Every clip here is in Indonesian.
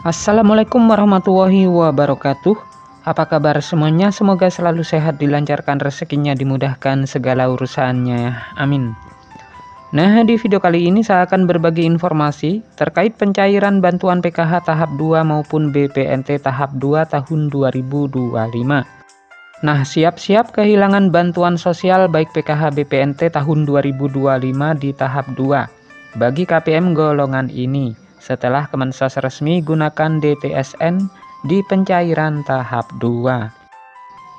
Assalamualaikum warahmatullahi wabarakatuh. Apa kabar semuanya? Semoga selalu sehat, dilancarkan rezekinya, dimudahkan segala urusannya. Amin. Nah, di video kali ini saya akan berbagi informasi terkait pencairan bantuan PKH tahap 2 maupun BPNT tahap 2 tahun 2025. Nah, siap-siap kehilangan bantuan sosial baik PKH BPNT tahun 2025 di tahap 2 bagi KPM golongan ini, setelah Kemensos resmi gunakan DTSN di pencairan tahap 2.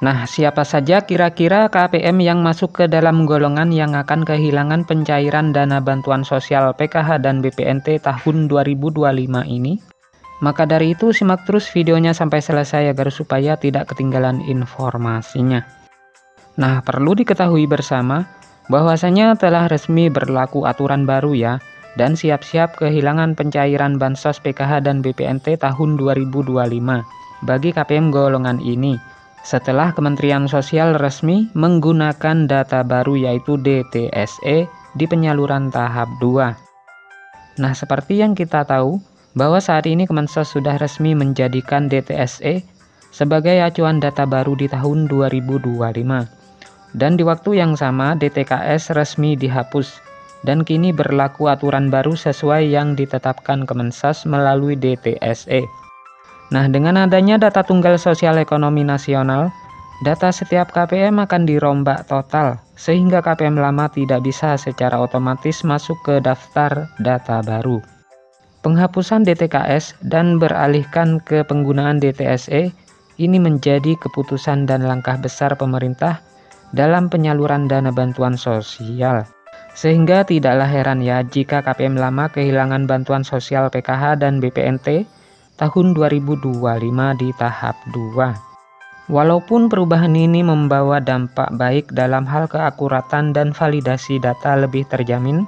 Nah, siapa saja kira-kira KPM yang masuk ke dalam golongan yang akan kehilangan pencairan dana bantuan sosial PKH dan BPNT tahun 2025 ini? Maka dari itu simak terus videonya sampai selesai agar supaya tidak ketinggalan informasinya. Nah, perlu diketahui bersama bahwasanya telah resmi berlaku aturan baru ya, dan siap-siap kehilangan pencairan bansos PKH dan BPNT tahun 2025 bagi KPM golongan ini setelah Kementerian Sosial resmi menggunakan data baru yaitu DTSE di penyaluran tahap 2. Nah, seperti yang kita tahu bahwa saat ini Kemensos sudah resmi menjadikan DTSE sebagai acuan data baru di tahun 2025, dan di waktu yang sama DTKS resmi dihapus dan kini berlaku aturan baru sesuai yang ditetapkan Kemensos melalui DTSE. Nah, dengan adanya data tunggal sosial ekonomi nasional, data setiap KPM akan dirombak total, sehingga KPM lama tidak bisa secara otomatis masuk ke daftar data baru. Penghapusan DTKS dan beralihkan ke penggunaan DTSE ini menjadi keputusan dan langkah besar pemerintah dalam penyaluran dana bantuan sosial. Sehingga tidaklah heran ya jika KPM lama kehilangan bantuan sosial PKH dan BPNT tahun 2025 di tahap 2. Walaupun perubahan ini membawa dampak baik dalam hal keakuratan dan validasi data lebih terjamin,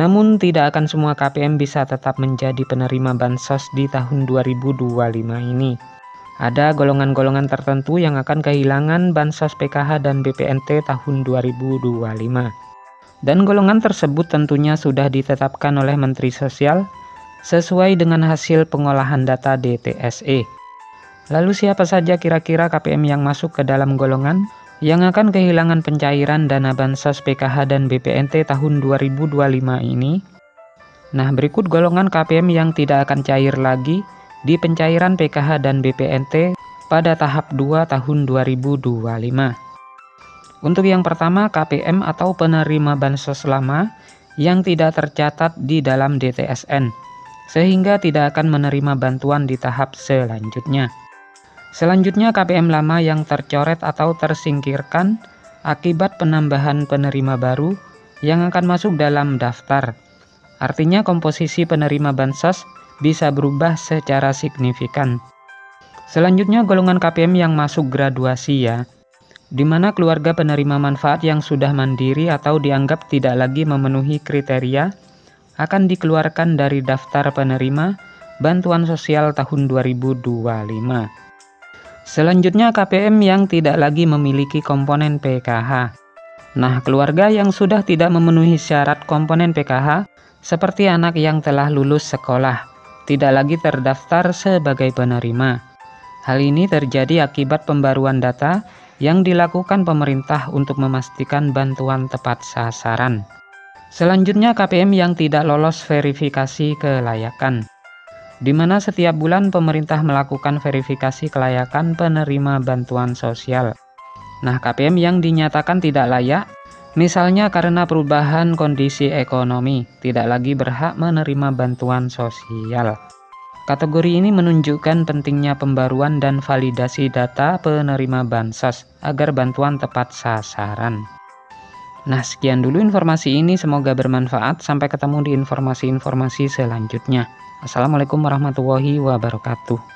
namun tidak akan semua KPM bisa tetap menjadi penerima bansos di tahun 2025 ini. Ada golongan-golongan tertentu yang akan kehilangan bansos PKH dan BPNT tahun 2025. Dan golongan tersebut tentunya sudah ditetapkan oleh Menteri Sosial sesuai dengan hasil pengolahan data DTSE. Lalu siapa saja kira-kira KPM yang masuk ke dalam golongan yang akan kehilangan pencairan dana bansos PKH dan BPNT tahun 2025 ini? Nah, berikut golongan KPM yang tidak akan cair lagi di pencairan PKH dan BPNT pada tahap 2 tahun 2025. Untuk yang pertama, KPM atau penerima bansos lama yang tidak tercatat di dalam DTSN, sehingga tidak akan menerima bantuan di tahap selanjutnya. Selanjutnya, KPM lama yang tercoret atau tersingkirkan akibat penambahan penerima baru yang akan masuk dalam daftar. Artinya komposisi penerima bansos bisa berubah secara signifikan. Selanjutnya, golongan KPM yang masuk graduasi ya, di mana keluarga penerima manfaat yang sudah mandiri atau dianggap tidak lagi memenuhi kriteria akan dikeluarkan dari daftar penerima bantuan sosial tahun 2025. Selanjutnya, KPM yang tidak lagi memiliki komponen PKH. Nah, keluarga yang sudah tidak memenuhi syarat komponen PKH seperti anak yang telah lulus sekolah tidak lagi terdaftar sebagai penerima. Hal ini terjadi akibat pembaruan data yang dilakukan pemerintah untuk memastikan bantuan tepat sasaran. Selanjutnya, KPM yang tidak lolos verifikasi kelayakan, di mana setiap bulan pemerintah melakukan verifikasi kelayakan penerima bantuan sosial. Nah, KPM yang dinyatakan tidak layak, misalnya karena perubahan kondisi ekonomi, tidak lagi berhak menerima bantuan sosial. Kategori ini menunjukkan pentingnya pembaruan dan validasi data penerima bansos agar bantuan tepat sasaran. Nah, sekian dulu informasi ini, semoga bermanfaat. Sampai ketemu di informasi-informasi selanjutnya. Assalamualaikum warahmatullahi wabarakatuh.